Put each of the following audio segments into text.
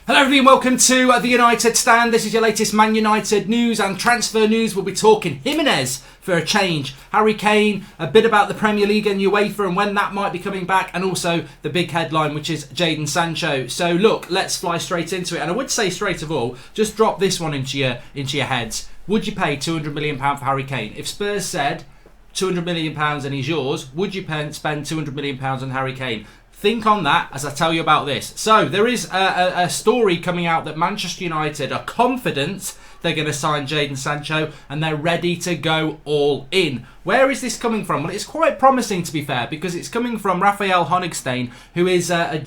Hello everyone, welcome to the United Stand. This is your latest Man United news and transfer news. We'll be talking Jimenez for a change, Harry Kane, a bit about the Premier League and UEFA and when that might be coming back, and also the big headline, which is Jadon Sancho. So look, let's fly straight into it. And I would say straight of all, just drop this one into your heads. Would you pay £200 million for Harry Kane? If Spurs said £200 million and he's yours, would you spend £200 million on Harry Kane? Think on that as I tell you about this. So there is a story coming out that Manchester United are confident they're going to sign Jadon Sancho and they're ready to go all in. Where is this coming from? Well, it's quite promising, to be fair, because it's coming from Raphael Honigstein, who is a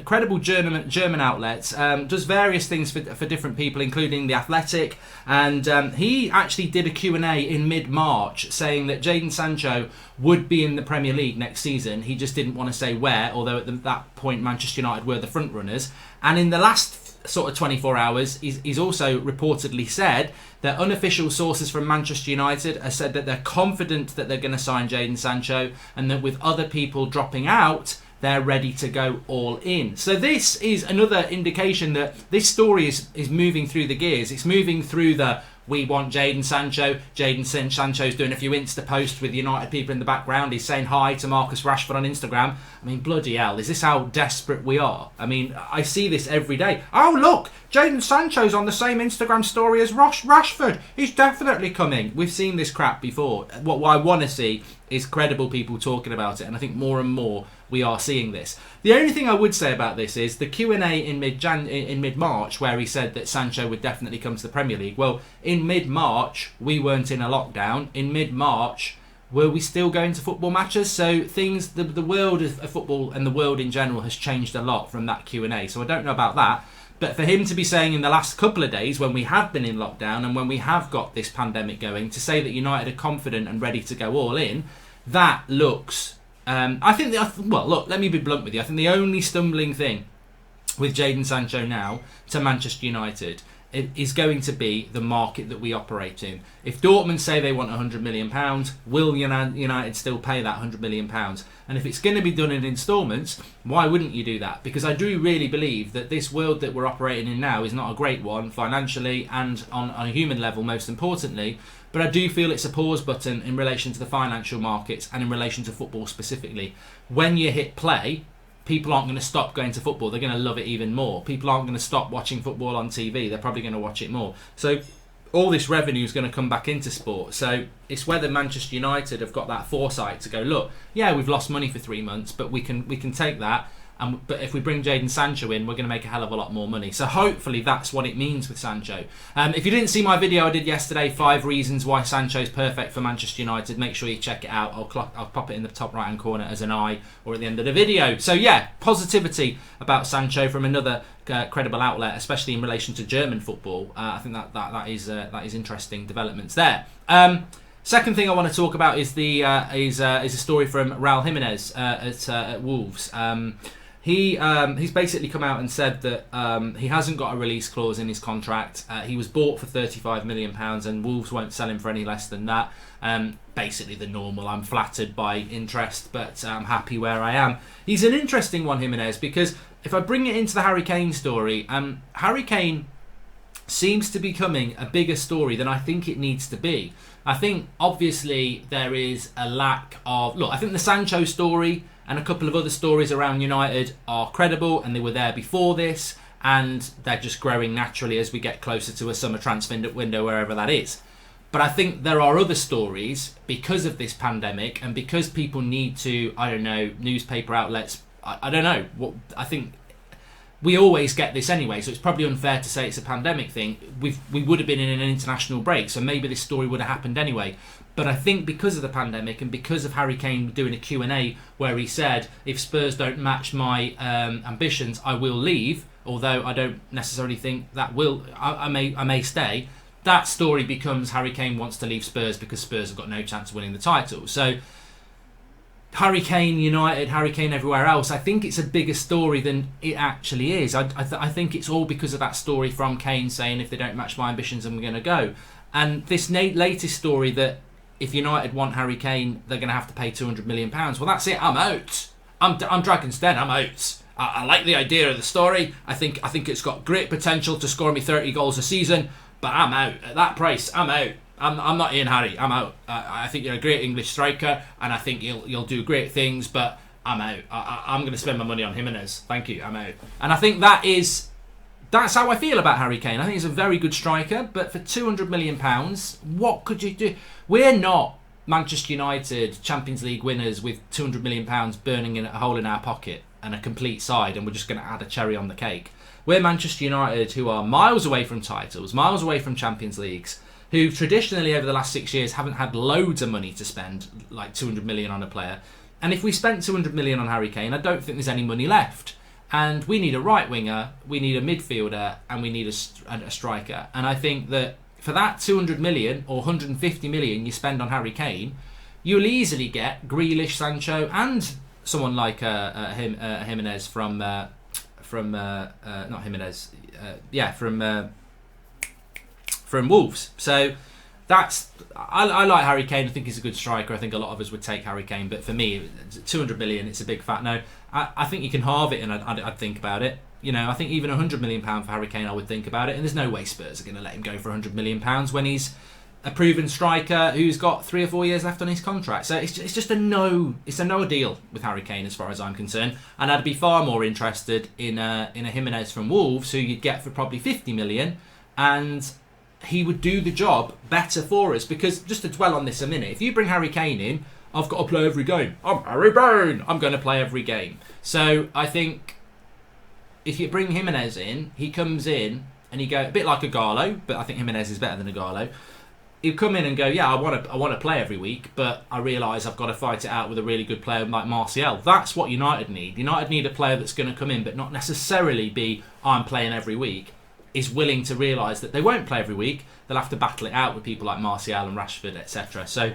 credible German outlet, does various things for different people, including The Athletic, and he actually did a Q&A in mid-March saying that Jadon Sancho would be in the Premier League next season. He just didn't want to say where, although at that point Manchester United were the front runners. And in the last sort of 24 hours, he's also reportedly said that unofficial sources from Manchester United have said that they're confident that they're going to sign Jadon Sancho, and that with other people dropping out, they're ready to go all in. So this is another indication that this story is moving through the gears. It's moving through the we want Jadon Sancho. Jadon Sancho's doing a few Insta posts with United people in the background. He's saying hi to Marcus Rashford on Instagram. I mean, bloody hell, is this how desperate we are? I mean, I see this every day. Oh, look, Jadon Sancho's on the same Instagram story as Rashford. He's definitely coming. We've seen this crap before. What I want to see is credible people talking about it, and I think more and more we are seeing this. The only thing I would say about this is the Q&A in mid-March, where he said that Sancho would definitely come to the Premier League. Well, in mid-March, we weren't in a lockdown. In mid-March, were we still going to football matches? So things, the world of football and the world in general has changed a lot from that Q&A. So I don't know about that. But for him to be saying in the last couple of days, when we have been in lockdown and when we have got this pandemic going, to say that United are confident and ready to go all in, that looks... look, let me be blunt with you. I think the only stumbling thing with Jadon Sancho now to Manchester United is going to be the market that we operate in. If Dortmund say they want £100 million, will United still pay that £100 million? And if it's going to be done in instalments, why wouldn't you do that? Because I do really believe that this world that we're operating in now is not a great one financially and on a human level, most importantly. But I do feel it's a pause button in relation to the financial markets and in relation to football specifically. When you hit play, people aren't going to stop going to football. They're going to love it even more. People aren't going to stop watching football on TV. They're probably going to watch it more. So all this revenue is going to come back into sport. So it's whether Manchester United have got that foresight to go, look, yeah, we've lost money for 3 months, but we can take that. But if we bring Jadon Sancho in, we're going to make a hell of a lot more money. So hopefully that's what it means with Sancho. If you didn't see my video I did yesterday, 5 reasons why Sancho's perfect for Manchester United, make sure you check it out. I'll pop it in the top right hand corner as an eye or at the end of the video. So yeah, positivity about Sancho from another credible outlet, especially in relation to German football. I think that is interesting developments there. Second thing I want to talk about is is a story from Raul Jimenez at Wolves. He's basically come out and said that he hasn't got a release clause in his contract. He was bought for £35 million and Wolves won't sell him for any less than that. Basically the normal, I'm flattered by interest, but I'm happy where I am. He's an interesting one, Jimenez, because if I bring it into the Harry Kane story, Harry Kane seems to be becoming a bigger story than I think it needs to be. I think obviously there is a lack of... Look, I think the Sancho story and a couple of other stories around United are credible and they were there before this, and they're just growing naturally as we get closer to a summer transfer window, wherever that is. But I think there are other stories because of this pandemic and because people need to, I don't know, newspaper outlets, I don't know, what I think... We always get this anyway, so it's probably unfair to say it's a pandemic thing. We would have been in an international break, so maybe this story would have happened anyway. But I think because of the pandemic and because of Harry Kane doing a Q&A where he said, if Spurs don't match my ambitions, I will leave, although I don't necessarily think that will. I may stay. That story becomes Harry Kane wants to leave Spurs because Spurs have got no chance of winning the title. So Harry Kane United, Harry Kane everywhere else, I think it's a bigger story than it actually is. I think it's all because of that story from Kane saying, if they don't match my ambitions, I'm going to go. And this latest story that if United want Harry Kane, they're going to have to pay £200 million. Well, that's it. I'm out. I'm Dragon's Den. I'm out. I like the idea of the story. I think it's got great potential to score me 30 goals a season, but I'm out. At that price, I'm out. I'm not Ian Harry. I'm out. I think you're a great English striker, and I think you'll do great things, but I'm out. I'm going to spend my money on Jimenez. Thank you. I'm out. And I think that's how I feel about Harry Kane. I think he's a very good striker, but for £200 million, what could you do? We're not Manchester United Champions League winners with £200 million burning in a hole in our pocket and a complete side, and we're just going to add a cherry on the cake. We're Manchester United, who are miles away from titles, miles away from Champions Leagues, who traditionally over the last 6 years haven't had loads of money to spend, like 200 million on a player. And if we spent 200 million on Harry Kane, I don't think there's any money left. And we need a right winger, we need a midfielder, and we need a striker. And I think that for that 200 million or 150 million you spend on Harry Kane, you'll easily get Grealish, Sancho, and someone like Jimenez from Wolves. So I like Harry Kane. I think he's a good striker. I think a lot of us would take Harry Kane, but for me, 200 million, it's a big fat no. I think you can halve it, and I'd think about it. You know, I think even £100 million for Harry Kane, I would think about it. And there's no way Spurs are going to let him go for £100 million when he's a proven striker who's got 3 or 4 years left on his contract. So it's just a no. It's a no deal with Harry Kane as far as I'm concerned. And I'd be far more interested in a Jimenez from Wolves, who you'd get for probably 50 million, and he would do the job better for us. Because just to dwell on this a minute, if you bring Harry Kane in, I've got to play every game. I'm Harry Kane. I'm going to play every game. So I think if you bring Jimenez in, he comes in and he go a bit like a Garlo, but I think Jimenez is better than a Garlo. He'd come in and go, yeah, I want to play every week, but I realise I've got to fight it out with a really good player like Martial. That's what United need. United need a player that's going to come in, but not necessarily be, I'm playing every week, is willing to realise that they won't play every week. They'll have to battle it out with people like Martial and Rashford, etc. So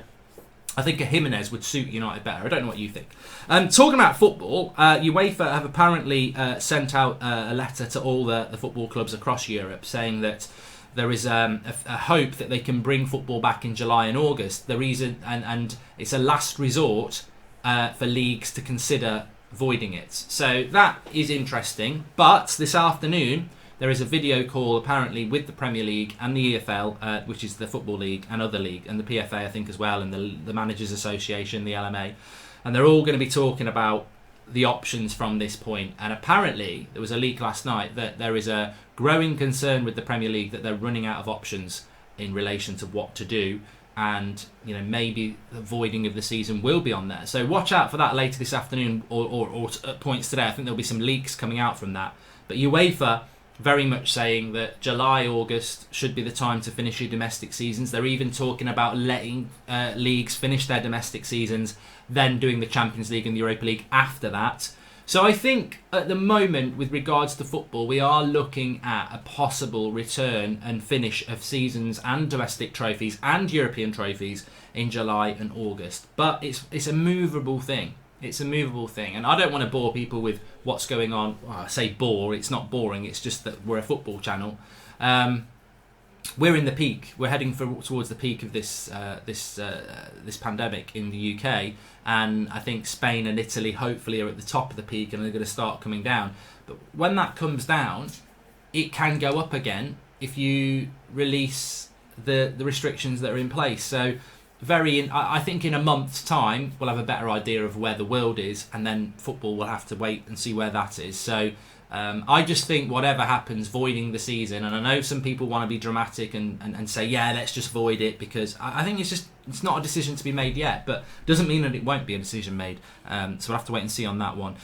I think a Jimenez would suit United better. I don't know what you think. Talking about football, UEFA have apparently sent out a letter to all the football clubs across Europe saying that there is a hope that they can bring football back in July and August. The reason, and it's a last resort for leagues to consider voiding it. So that is interesting. But this afternoon, there is a video call apparently with the Premier League and the EFL, which is the Football League, and other league, and the PFA I think as well, and the Managers Association, the LMA. And they're all going to be talking about the options from this point. And apparently, there was a leak last night that there is a growing concern with the Premier League that they're running out of options in relation to what to do. And maybe the voiding of the season will be on there. So watch out for that later this afternoon or at points today. I think there'll be some leaks coming out from that. But UEFA very much saying that July, August should be the time to finish your domestic seasons. They're even talking about letting leagues finish their domestic seasons, then doing the Champions League and the Europa League after that. So I think at the moment, with regards to football, we are looking at a possible return and finish of seasons and domestic trophies and European trophies in July and August. But it's a movable thing. It's a movable thing. And I don't want to bore people with what's going on. Well, I say bore, it's not boring, it's just that we're a football channel. We're in the peak. We're heading towards the peak of this pandemic in the UK. And I think Spain and Italy hopefully are at the top of the peak and they're going to start coming down. But when that comes down, it can go up again if you release the restrictions that are in place. So I think in a month's time we'll have a better idea of where the world is, and then football will have to wait and see where that is. So I just think whatever happens, voiding the season, and I know some people want to be dramatic and say, yeah, let's just void it, because I think it's not a decision to be made yet, but doesn't mean that it won't be a decision made. So we'll have to wait and see on that one.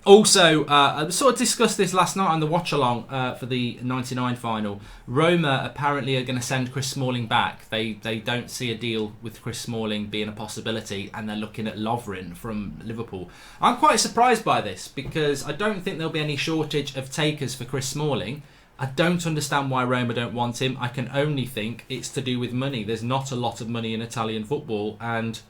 Also, I sort of discussed this last night on the watch along for the 99 final. Roma apparently are going to send Chris Smalling back. They don't see a deal with Chris Smalling being a possibility, and they're looking at Lovren from Liverpool. I'm quite surprised by this, because I don't think there'll be any shortage of takers for Chris Smalling. I don't understand why Roma don't want him. I can only think it's to do with money. There's not a lot of money in Italian football, and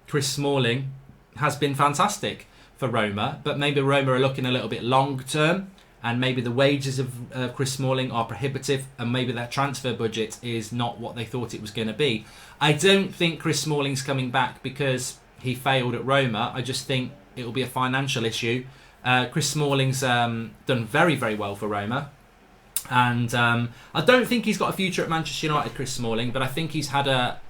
Chris Smalling has been fantastic for Roma, but maybe Roma are looking a little bit long term, and maybe the wages of Chris Smalling are prohibitive, and maybe their transfer budget is not what they thought it was going to be. I don't think Chris Smalling's coming back because he failed at Roma. I just think it will be a financial issue. Chris Smalling's done very, very well for Roma. And I don't think he's got a future at Manchester United, Chris Smalling, but I think he's had a...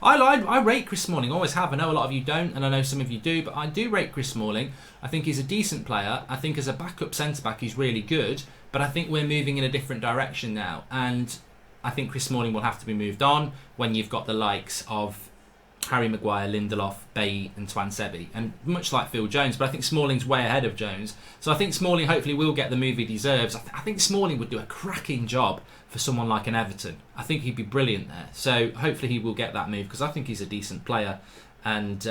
I rate Chris Smalling, always have. I know a lot of you don't, and I know some of you do, but I do rate Chris Smalling. I think he's a decent player. I think as a backup centre-back, he's really good, but I think we're moving in a different direction now, and I think Chris Smalling will have to be moved on when you've got the likes of Harry Maguire, Lindelof, Bailly and Twansebi, and much like Phil Jones, but I think Smalling's way ahead of Jones. So I think Smalling hopefully will get the move he deserves. I think Smalling would do a cracking job for someone like an Everton. I think he'd be brilliant there. So hopefully he will get that move, because I think he's a decent player. And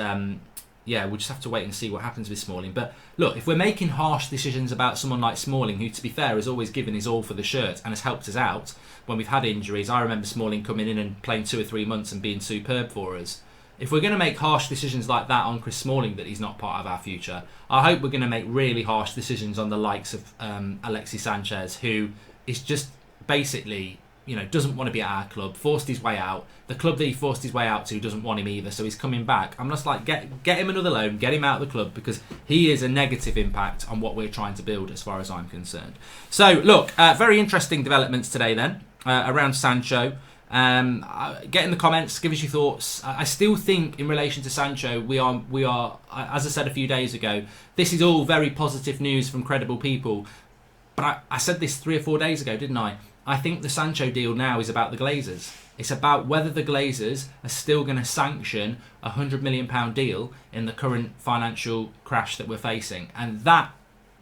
yeah, we'll just have to wait and see what happens with Smalling. But look, if we're making harsh decisions about someone like Smalling, who to be fair has always given his all for the shirt and has helped us out when we've had injuries. I remember Smalling coming in and playing 2 or 3 months and being superb for us. If we're going to make harsh decisions like that on Chris Smalling, that he's not part of our future, I hope we're going to make really harsh decisions on the likes of Alexis Sanchez, who is just basically, you know, doesn't want to be at our club, forced his way out. The club that he forced his way out to doesn't want him either, so he's coming back. I'm just like, get him another loan, get him out of the club, because he is a negative impact on what we're trying to build as far as I'm concerned. So, look, very interesting developments today then, around Sancho. Get in the comments, give us your thoughts. I still think in relation to Sancho, we are, as I said a few days ago, this is all very positive news from credible people. But I said this 3 or 4 days ago, didn't I? I think the Sancho deal now is about the Glazers. It's about whether the Glazers are still going to sanction a £100 million deal in the current financial crash that we're facing. And that,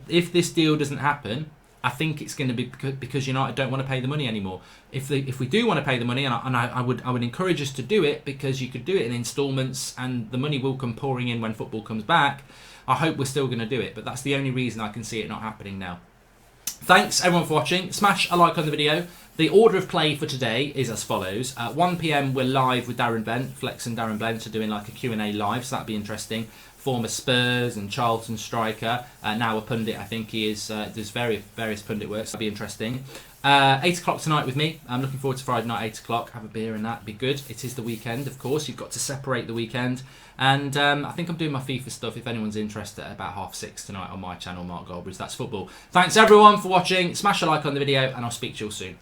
if this deal doesn't happen, I think it's going to be because United don't want to pay the money anymore. If we do want to pay the money, and I would encourage us to do it, because you could do it in instalments and the money will come pouring in when football comes back. I hope we're still going to do it, but that's the only reason I can see it not happening now. Thanks everyone for watching. Smash a like on the video. The order of play for today is as follows. At 1 PM we're live with Darren Bent. Flex and Darren Bent are doing like a Q&A live, so that'd be interesting. Former Spurs and Charlton striker, now a pundit. I think he is. There's various pundit works. That'd be interesting. 8 o'clock tonight with me. I'm looking forward to Friday night, 8 o'clock. Have a beer and that'd be good. It is the weekend, of course. You've got to separate the weekend. And I think I'm doing my FIFA stuff. If anyone's interested, at about 6:30 tonight on my channel, Mark Goldbridge. That's football. Thanks everyone for watching. Smash a like on the video, and I'll speak to you all soon.